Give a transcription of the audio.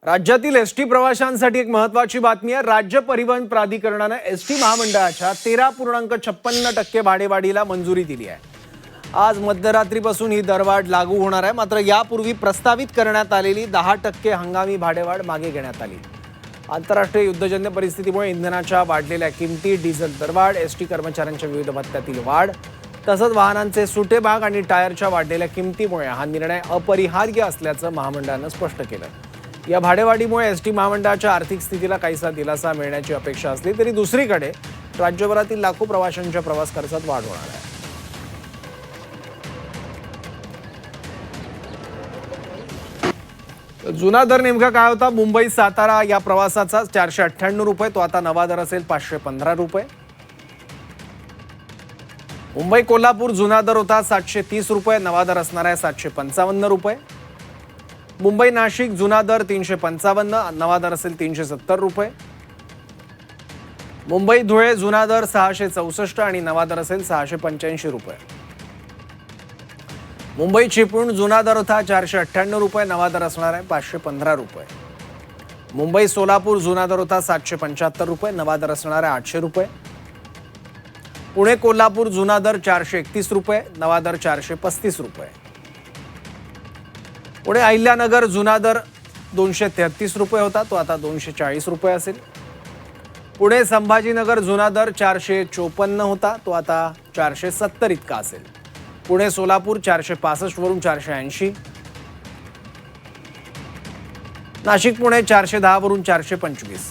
राज्यातील एसटी प्रवाशांसाठी एक महत्त्वाची बातमी आहे। राज्य परिवहन प्राधिकरणाने एसटी महामंडळाच्या 13.56% भाडेवाढीला मंजुरी दिली आहे। आज मध्यरात्रीपासून ही दरवाढ लागू होणार आहे। मात्र यापूर्वी प्रस्तावित करण्यात आलेली 10% हंगामी भाडेवाढ मागे घेण्यात आली। आंतरराष्ट्रीय युद्धजन्य परिस्थितीमुळे इंधनाच्या वाढलेल्या किमती, डिझेल दरवाढ, एसटी कर्मचाऱ्यांच्या विविध भत्त्यातील वाढ, तसंच वाहनांचे सुटे भाग आणि टायरच्या वाढलेल्या किमतीमुळे हा निर्णय अपरिहार्य असल्याचं महामंडळानं स्पष्ट केलं। या भाडेवाढीमुळे एसटी महामंडळाच्या आर्थिक स्थितीला काहीसा दिलासा मिळण्याची अपेक्षा असली तरी दुसरीकडे राज्यभरातील लाखो प्रवाशांच्या प्रवास खर्चात वाढ होणार आहे। जुना दर नेमका काय होता? मुंबई सातारा या प्रवासाचा 498 रुपये, तो आता नवा दर असेल 515 रुपये। मुंबई कोल्हापूर जुना दर होता 730 रुपये, नवा दर असणार आहे 755 रुपये। मुंबई नाशिक जुना दर 355, नवा दर असेल 370 रुपये। मुंबई धुळे जुना दर 664 आणि नवा दर असेल 685 रुपये। मुंबई चिपळूण जुना दर होता 498 रुपये, नवा दर असणार आहे 515 रुपये। मुंबई सोलापूर जुना दर होता 775 रुपये, नवा दर असणार आहे 800 रुपये। पुणे कोल्हापूर जुना दर 431 रुपये, नवा दर 435 रुपये। पुणे अहिल्यानगर जुना दर 233 रुपये होता, तो आता 240 रुपये असेल। पुणे संभाजीनगर जुना दर 454 होता, तो आता 470 इतका असेल। पुणे सोलापूर 465 वरून 480, नाशिक पुणे 410 वरून 425।